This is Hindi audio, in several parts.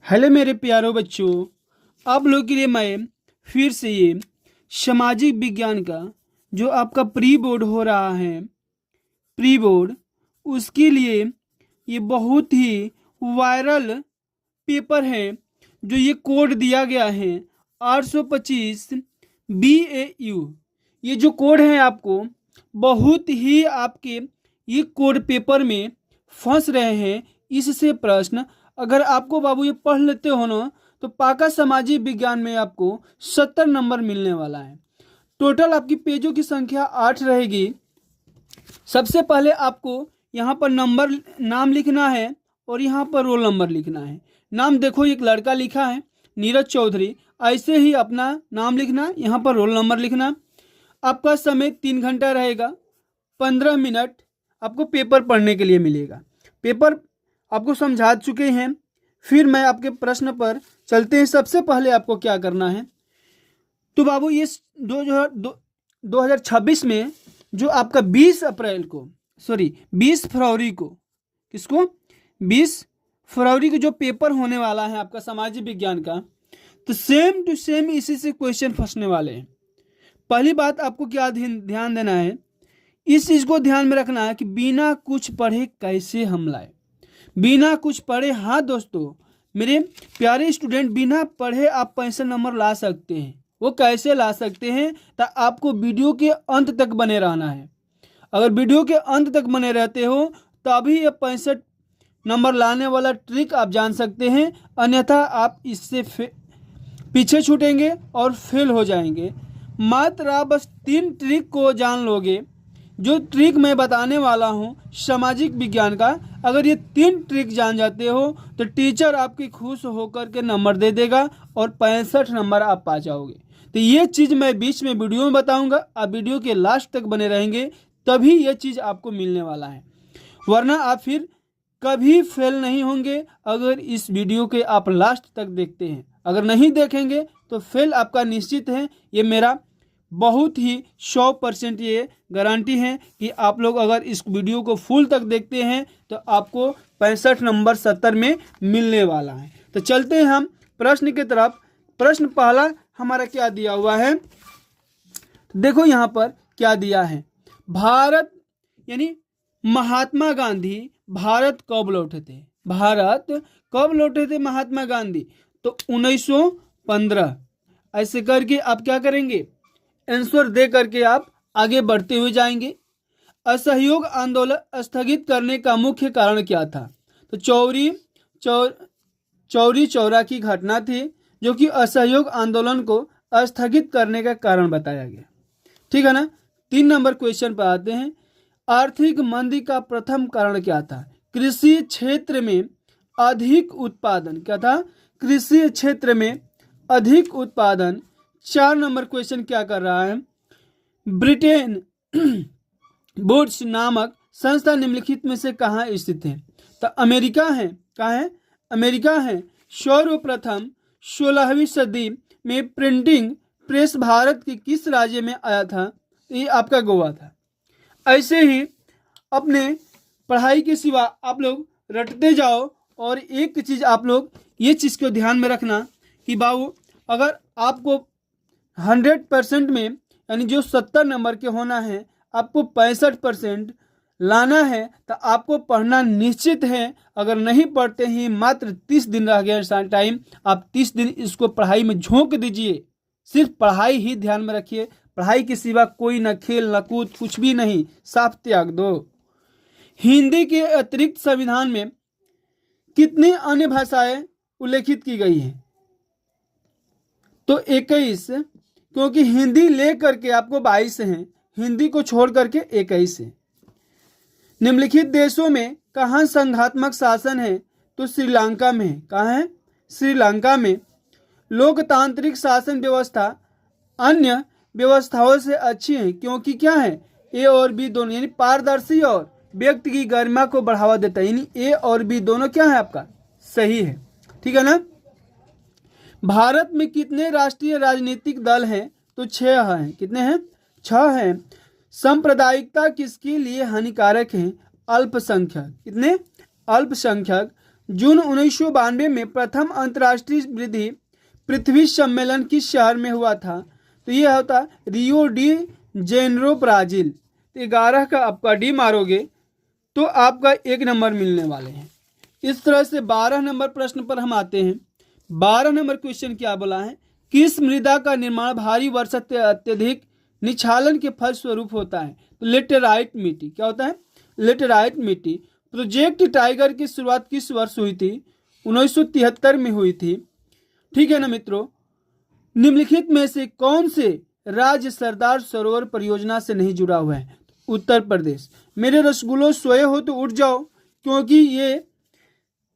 हेलो मेरे प्यारो बच्चों, आप लोग के लिए मैं फिर से ये सामाजिक विज्ञान का जो आपका प्री बोर्ड हो रहा है, प्री बोर्ड, उसके लिए ये बहुत ही वायरल पेपर है। जो ये कोड दिया गया है 825 BAU, ये जो कोड है आपको बहुत ही आपके ये कोड पेपर में फंस रहे हैं। इससे प्रश्न अगर आपको बाबू ये पढ़ लेते हो ना तो पाका सामाजिक विज्ञान में आपको 70 नंबर मिलने वाला है। टोटल आपकी पेजों की संख्या 8 रहेगी। सबसे पहले आपको यहाँ पर नाम लिखना है और यहाँ पर रोल नंबर लिखना है। नाम देखो, एक लड़का लिखा है नीरज चौधरी, ऐसे ही अपना नाम लिखना, यहाँ पर रोल नंबर लिखना। आपका समय 3 घंटा रहेगा, 15 मिनट आपको पेपर पढ़ने के लिए मिलेगा। पेपर आपको समझा चुके हैं, फिर मैं आपके प्रश्न पर चलते हैं। सबसे पहले आपको क्या करना है तो बाबू ये 2026 में जो आपका 20 फरवरी को, किसको, 20 फरवरी को जो पेपर होने वाला है आपका सामाजिक विज्ञान का, तो सेम टू सेम इसी से क्वेश्चन फंसने वाले हैं। पहली बात आपको क्या ध्यान देना है, इस चीज को ध्यान में रखना है कि बिना कुछ पढ़े कैसे हम लाए, बिना कुछ पढ़े। हाँ दोस्तों, मेरे प्यारे स्टूडेंट, बिना पढ़े आप 65 नंबर ला सकते हैं। वो कैसे ला सकते हैं, तो आपको वीडियो के अंत तक बने रहना है। अगर वीडियो के अंत तक बने रहते हो तभी ये 65 नंबर लाने वाला ट्रिक आप जान सकते हैं, अन्यथा आप इससे पीछे छूटेंगे और फेल हो जाएंगे। मात्र आप बस 3 ट्रिक को जान लोगे, जो ट्रिक मैं बताने वाला हूँ सामाजिक विज्ञान का। अगर ये 3 ट्रिक जान जाते हो तो टीचर आपकी खुश होकर के नंबर दे देगा और 65 नंबर आप पा जाओगे। तो ये चीज़ मैं बीच में वीडियो में बताऊंगा, आप वीडियो के लास्ट तक बने रहेंगे तभी ये चीज़ आपको मिलने वाला है, वरना आप फिर कभी फेल नहीं होंगे अगर इस वीडियो के आप लास्ट तक देखते हैं। अगर नहीं देखेंगे तो फेल आपका निश्चित है। ये मेरा बहुत ही 100% ये गारंटी है कि आप लोग अगर इस वीडियो को फुल तक देखते हैं तो आपको 65 नंबर 70 में मिलने वाला है। तो चलते हैं हम प्रश्न की तरफ। प्रश्न पहला हमारा क्या दिया हुआ है, देखो यहाँ पर क्या दिया है। भारत यानी महात्मा गांधी भारत कब लौटे थे, भारत कब लौटे थे महात्मा गांधी, तो 1915। ऐसे करके आप क्या करेंगे, आंसर दे करके आप आगे बढ़ते हुए जाएंगे। असहयोग आंदोलन स्थगित करने का मुख्य कारण क्या था, तो चौरी चौरा की घटना थी जो कि असहयोग आंदोलन को स्थगित करने का कारण बताया गया। ठीक है ना। 3 नंबर क्वेश्चन पर आते हैं। आर्थिक मंदी का प्रथम कारण क्या था, कृषि क्षेत्र में अधिक उत्पादन। क्या था, कृषि क्षेत्र में अधिक उत्पादन। 4 नंबर क्वेश्चन क्या कर रहा है, ब्रिटेन वुड्स नामक संस्था निम्नलिखित में से कहाँ स्थित है, तो अमेरिका है। कहाँ है, अमेरिका है। सर्वप्रथम 16वीं सदी में प्रिंटिंग प्रेस भारत के किस राज्य में आया था, ये आपका गोवा था। ऐसे ही अपने पढ़ाई के सिवा आप लोग रटते जाओ, और एक चीज़ आप लोग ये चीज़ को ध्यान में रखना कि बाबू अगर आपको 100% में यानी जो 70 नंबर के होना है, आपको 65% लाना है तो आपको पढ़ना निश्चित है। अगर नहीं पढ़ते ही मात्र 30 दिन रह गया टाइम, आप 30 दिन इसको पढ़ाई में झोंक दीजिए। सिर्फ पढ़ाई ही ध्यान में रखिए, पढ़ाई के सिवा कोई न खेल न कूद कुछ भी नहीं, साफ त्याग दो। हिंदी के अतिरिक्त संविधान में कितनी अन्य भाषाएं उल्लेखित की गई हैं, तो 21, क्योंकि हिंदी ले करके आपको 22 हैं, हिंदी को छोड़ करके 21 है। निम्नलिखित देशों में कहाँ संघात्मक शासन है, तो श्रीलंका में है। कहाँ है, श्रीलंका में। लोकतांत्रिक शासन व्यवस्था अन्य व्यवस्थाओं से अच्छी है क्योंकि क्या है, ए और बी दोनों यानी पारदर्शी और व्यक्ति की गरिमा को बढ़ावा देता है, यानी ए और बी दोनों क्या है आपका सही है। ठीक है ना। भारत में कितने राष्ट्रीय राजनीतिक दल हैं, तो 6 हैं। कितने हैं, 6 हैं। सांप्रदायिकता किसके लिए हानिकारक है, अल्पसंख्यक। कितने, अल्पसंख्यक। जून 1992 में प्रथम अंतर्राष्ट्रीय वृद्धि पृथ्वी सम्मेलन किस शहर में हुआ था? तो यह होता रियो डी जेनेरो ब्राजील। 11 का आपका डी मारोगे तो आपका 1 नंबर मिलने वाले हैं। इस तरह से 12 नंबर प्रश्न पर हम आते हैं। 12 नंबर क्वेश्चन क्या बोला है? किस मृदा का निर्माण भारी वर्षा से अत्यधिक निछालन के फलस्वरूप होता है? तो लेटेराइट मिट्टी। क्या होता है? लेटेराइट मिट्टी। प्रोजेक्ट टाइगर की शुरुआत किस वर्ष हुई थी? 1973 में हुई थी। ठीक है ना मित्रों। निम्नलिखित में से कौन से राज्य सरदार सरोवर परियोजना से नहीं जुड़ा हुआ है? उत्तर प्रदेश। मेरे रसगुल्लो सोए हो तो उठ जाओ, क्योंकि ये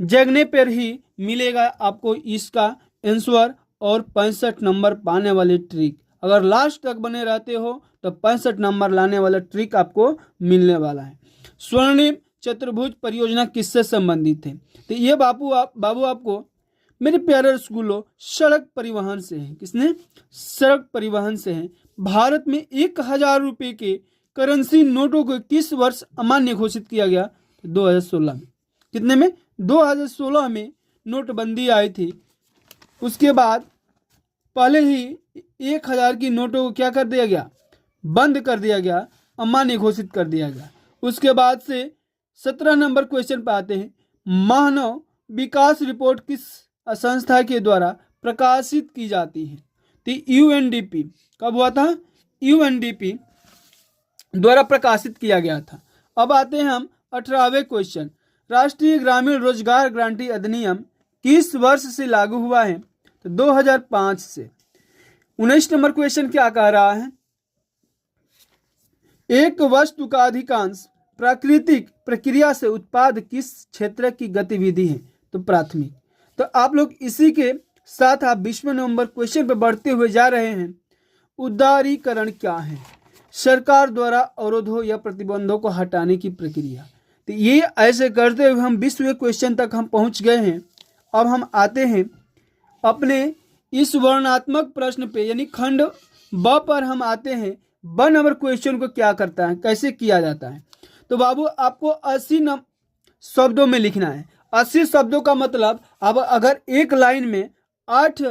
जगने पर ही मिलेगा आपको इसका आंसर और 65 नंबर पाने वाली ट्रिक। अगर लास्ट तक बने रहते हो तो 65 नंबर लाने वाला ट्रिक आपको मिलने वाला है। स्वर्णिम चतुर्भुज परियोजना किससे संबंधित है? तो ये बाबू आपको मेरे प्यारे रसगुल्लो सड़क परिवहन से है। किसने? सड़क परिवहन से है। भारत में 1000 रुपये के करेंसी नोटों को किस वर्ष अमान्य घोषित किया गया? 2016 में। कितने में? 2016 में नोटबंदी आई थी। उसके बाद पहले ही 1000 की नोटों को क्या कर दिया गया? बंद कर दिया गया, अमान्य घोषित कर दिया गया। उसके बाद से 17 नंबर क्वेश्चन पे आते हैं। मानव विकास रिपोर्ट किस संस्था के द्वारा प्रकाशित की जाती है? तो यूएनडीपी। कब हुआ था? यूएनडीपी द्वारा प्रकाशित किया गया था। अब आते हैं हम 18वें क्वेश्चन। राष्ट्रीय ग्रामीण रोजगार गारंटी अधिनियम किस वर्ष से लागू हुआ है? तो 2005 से। 19 नंबर क्वेश्चन क्या कह रहा है? एक वस्तु का अधिकांश प्राकृतिक प्रक्रिया से उत्पाद किस क्षेत्र की गतिविधि है? तो प्राथमिक। तो आप लोग इसी के साथ आप 20वें नंबर क्वेश्चन पर बढ़ते हुए जा रहे हैं। उदारीकरण क्या है? सरकार द्वारा अवरोधों या प्रतिबंधों को हटाने की प्रक्रिया। तो ये ऐसे करते हुए हम 20वें क्वेश्चन तक हम पहुंच गए हैं। अब हम आते हैं अपने इस वर्णनात्मक प्रश्न पे, यानी खंड ब पर हम आते हैं। ब नंबर क्वेश्चन को क्या करता है, कैसे किया जाता है? तो बाबू आपको 80 शब्दों में लिखना है। 80 शब्दों का मतलब अब अगर एक लाइन में 8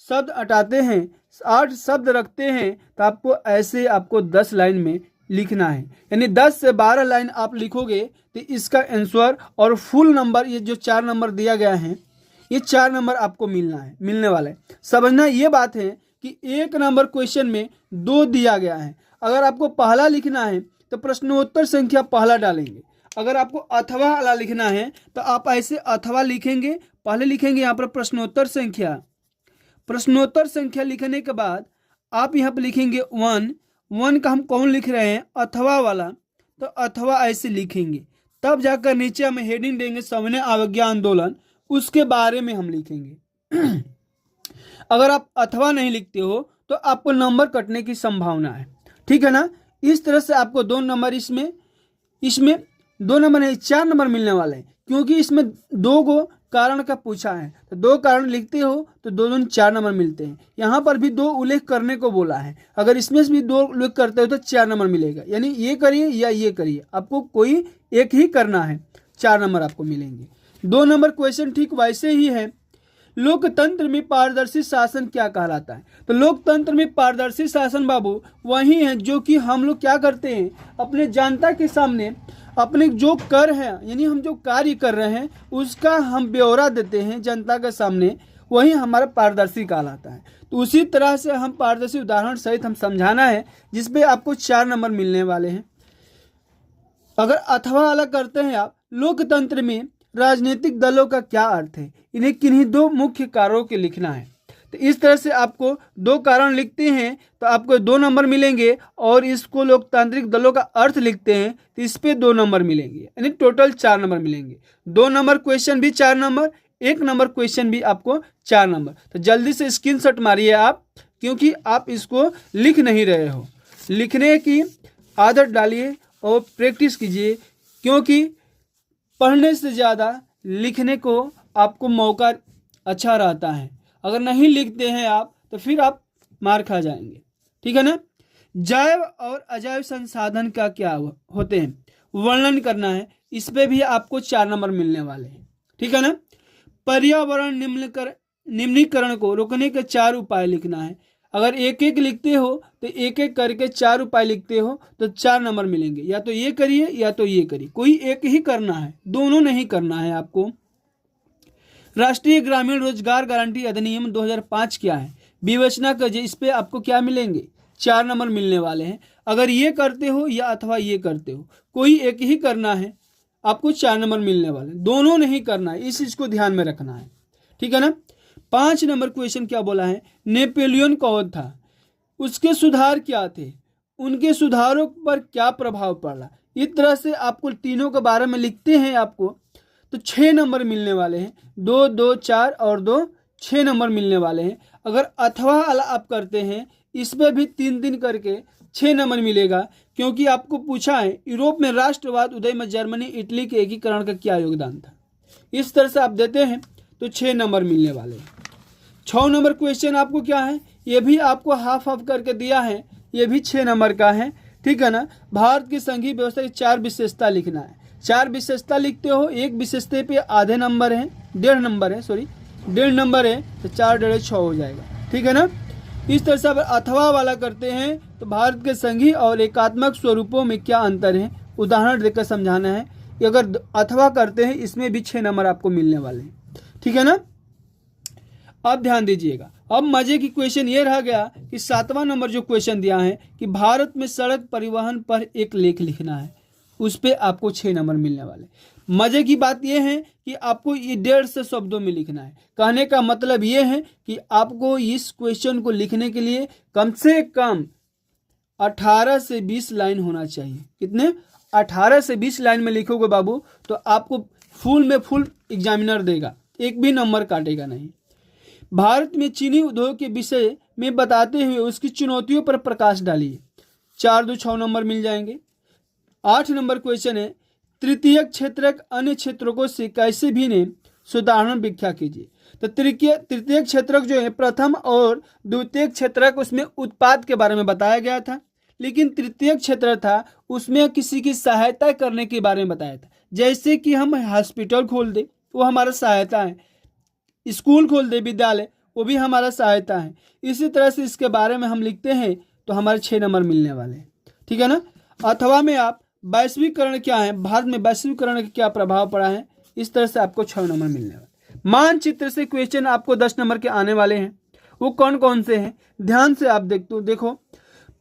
शब्द हटाते हैं, 8 शब्द रखते हैं, तो आपको ऐसे आपको 10 लाइन में लिखना है। यानी 10 से 12 लाइन आप लिखोगे तो इसका आंसर और फुल नंबर, ये जो 4 नंबर दिया गया है, ये 4 नंबर आपको मिलने वाला है। समझना ये बात है कि 1 नंबर क्वेश्चन में 2 दिया गया है। अगर आपको पहला लिखना है तो प्रश्नोत्तर संख्या पहला डालेंगे। अगर आपको अथवा वाला लिखना है तो आप ऐसे अथवा लिखेंगे, पहले लिखेंगे यहाँ पर प्रश्नोत्तर संख्या। प्रश्नोत्तर संख्या लिखने के बाद आप यहाँ पर लिखेंगे 1 का हम कौन लिख रहे हैं? अथवा वाला। तो अथवा ऐसे लिखेंगे, तब जाकर नीचे हम हेडिंग देंगे सविनय अवज्ञा आंदोलन, उसके बारे में हम लिखेंगे। अगर आप अथवा नहीं लिखते हो तो आपको नंबर कटने की संभावना है। ठीक है ना? इस तरह से आपको 2 नंबर इसमें 2 नंबर नहीं 4 नंबर मिलने वाले हैं, क्योंकि इसमें 2 को कारण का पूछा है। तो 2 कारण लिखते हो तो 2 4 नंबर मिलते हैं। यहाँ पर भी 2 उल्लेख करने को बोला है। अगर इसमें भी 2 उल्लेख करते हो तो 4 नंबर मिलेगा। यानी ये करिए या ये करिए, आपको कोई एक ही करना है, 4 नंबर आपको मिलेंगे। 2 नंबर क्वेश्चन ठीक वैसे ही है। लोकतंत्र में पारदर्शी शासन क्या कहलाता है? तो लोकतंत्र में पारदर्शी शासन बाबू वही है जो कि हम लोग क्या करते हैं, अपने जनता के सामने अपने जो कर है, यानी हम जो कार्य कर रहे हैं उसका हम ब्यौरा देते हैं जनता के सामने, वही हमारा पारदर्शी कहलाता है। तो उसी तरह से हम पारदर्शी उदाहरण सहित हम समझाना है, जिसपे आपको 4 नंबर मिलने वाले हैं। अगर अथवा अलग करते हैं आप, लोकतंत्र में राजनीतिक दलों का क्या अर्थ है, इन्हें किन्हीं 2 मुख्य कारणों के लिखना है। तो इस तरह से आपको 2 कारण लिखते हैं तो आपको 2 नंबर मिलेंगे, और इसको लोकतांत्रिक दलों का अर्थ लिखते हैं तो इस पे 2 नंबर मिलेंगे, यानी टोटल 4 नंबर मिलेंगे। 2 नंबर क्वेश्चन भी 4 नंबर, 1 नंबर क्वेश्चन भी आपको 4 नंबर। तो जल्दी से स्क्रीनशॉट मारिए आप, क्योंकि आप इसको लिख नहीं रहे हो। लिखने की आदत डालिए और प्रैक्टिस कीजिए, क्योंकि पढ़ने से ज़्यादा लिखने को आपको मौका अच्छा रहता है। अगर नहीं लिखते हैं आप तो फिर आप मार खा जाएंगे। ठीक है ना? जैव और अजैव संसाधन का क्या होते हैं, वर्णन करना है। इस पे भी आपको 4 नंबर मिलने वाले हैं। ठीक है ना? पर्यावरण निम्नीकरण को रोकने के 4 उपाय लिखना है। अगर एक एक लिखते हो तो एक एक करके 4 उपाय लिखते हो तो 4 नंबर मिलेंगे। या तो ये करिए या तो ये करिए, कोई एक ही करना है, दोनों नहीं करना है आपको। राष्ट्रीय ग्रामीण रोजगार गारंटी अधिनियम 2005 क्या है, विवेचना कीजिए। इस पे आपको क्या मिलेंगे, 4 नंबर मिलने वाले हैं। अगर ये करते हो या अथवा ये करते हो, कोई एक ही करना है, आपको 4 नंबर मिलने वाले, दोनों नहीं करना है, इस चीज को ध्यान में रखना है, ठीक है ना। 5 नंबर क्वेश्चन क्या बोला है, नेपोलियन कौन था, उसके सुधार क्या थे, उनके सुधारों पर क्या प्रभाव पड़ा। इस तरह से आपको तीनों के बारे में लिखते हैं आपको तो 6 नंबर मिलने वाले हैं। 2 2 4 और 2 6 नंबर मिलने वाले हैं। अगर अथवा आप करते हैं इस पर भी 3 करके 6 नंबर मिलेगा, क्योंकि आपको पूछा है यूरोप में राष्ट्रवाद उदय में जर्मनी इटली के एकीकरण का क्या योगदान था। इस तरह से आप देते हैं तो 6 नंबर मिलने वाले हैं। 6 नंबर क्वेश्चन आपको क्या है, ये भी आपको हाफ करके दिया है, ये भी 6 नंबर का है, ठीक है ना। भारत की संघीय व्यवस्था की 4 विशेषता लिखना है। 4 विशेषता लिखते हो, एक विशेषता पे आधे नंबर है, 1.5 नंबर है, सॉरी 1.5 नंबर है, तो 4 1.5 6 हो जाएगा, ठीक है ना। इस तरह से अगर अथवा वाला करते हैं तो भारत के संघीय और एकात्मक स्वरूपों में क्या अंतर है, उदाहरण देकर समझाना है। कि अगर अथवा करते हैं इसमें भी 6 नंबर आपको मिलने वाले हैं, ठीक है ना। अब ध्यान दीजिएगा, अब मजे की क्वेश्चन ये रह गया कि 7वां नंबर जो क्वेश्चन दिया है कि भारत में सड़क परिवहन पर एक लेख लिखना है, उस पे आपको 6 नंबर मिलने वाले। मजे की बात यह है कि आपको ये 150 शब्दों में लिखना है। कहने का मतलब ये है कि आपको इस क्वेश्चन को लिखने के लिए कम से कम 18 से 20 लाइन होना चाहिए। कितने, 18 से 20 लाइन में लिखोगे बाबू तो आपको फुल में फुल एग्जामिनर देगा, एक भी नंबर काटेगा नहीं। भारत में चीनी उद्योग के विषय में बताते हुए उसकी चुनौतियों पर प्रकाश डालिए। 4 2 6 नंबर मिल जाएंगे। 8 नंबर क्वेश्चन है, तृतीयक क्षेत्रक अन्य क्षेत्रकों से कैसे भिन्न, उदाहरण व्याख्या कीजिए। तो तृतीयक क्षेत्रक जो है प्रथम और द्वितीयक क्षेत्रक, उसमें उत्पाद के बारे में बताया गया था, लेकिन तृतीयक क्षेत्र था उसमें किसी की सहायता करने के बारे में बताया था। जैसे कि हम हॉस्पिटल खोल दे वो हमारा सहायता है, स्कूल खोल दे विद्यालय वो भी हमारा सहायता है। इसी तरह से इसके बारे में हम लिखते हैं तो हमारे 6 नंबर मिलने वाले हैं, ठीक है ना। अथवा में आप वैश्वीकरण क्या है, भारत में वैश्वीकरण का क्या प्रभाव पड़ा है, इस तरह से आपको 6 नंबर मिलने वाले। मानचित्र से क्वेश्चन आपको 10 नंबर के आने वाले हैं, वो कौन कौन से हैं ध्यान से आप देखो।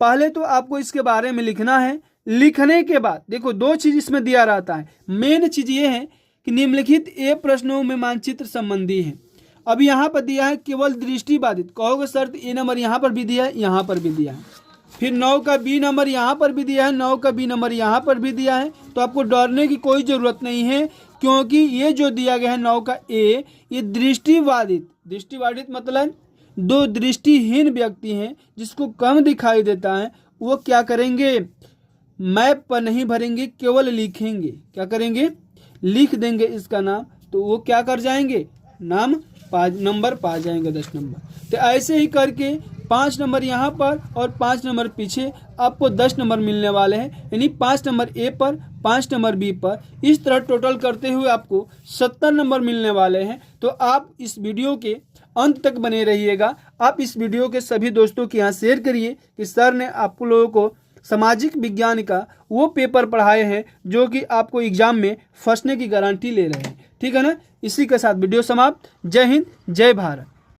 पहले तो आपको इसके बारे में लिखना है, लिखने के बाद देखो 2 चीज इसमें दिया रहता है। मेन चीज ये है कि निम्नलिखित ए प्रश्नों में मानचित्र संबंधी है। अब यहाँ पर दिया है केवल दृष्टिबाधित, कहोगे सर ए नंबर यहाँ पर भी दिया है, यहाँ पर भी दिया है, फिर 9 का बी नंबर यहाँ पर भी दिया है, 9 का बी नंबर यहाँ पर भी दिया है। तो आपको डरने की कोई ज़रूरत नहीं है, क्योंकि ये जो दिया गया है 9 का ए, ये दृष्टिबाधित मतलब 2 दृष्टिहीन व्यक्ति हैं जिसको कम दिखाई देता है, वो क्या करेंगे, मैप पर नहीं भरेंगे, केवल लिखेंगे। क्या करेंगे, लिख देंगे इसका नाम, तो वो क्या कर जाएंगे, नंबर पा जाएंगे 10 नंबर। तो ऐसे ही करके 5 नंबर यहाँ पर और 5 नंबर पीछे आपको 10 नंबर मिलने वाले हैं, यानी 5 नंबर ए पर 5 नंबर बी पर। इस तरह टोटल करते हुए आपको 70 नंबर मिलने वाले हैं। तो आप इस वीडियो के अंत तक बने रहिएगा। आप इस वीडियो के सभी दोस्तों के यहाँ शेयर करिए कि सर ने आप लोगों को सामाजिक विज्ञान का वो पेपर पढ़ाए हैं जो कि आपको एग्जाम में फंसने की गारंटी ले रहे हैं, ठीक है ना। इसी के साथ वीडियो समाप्त। जय हिंद, जय भारत।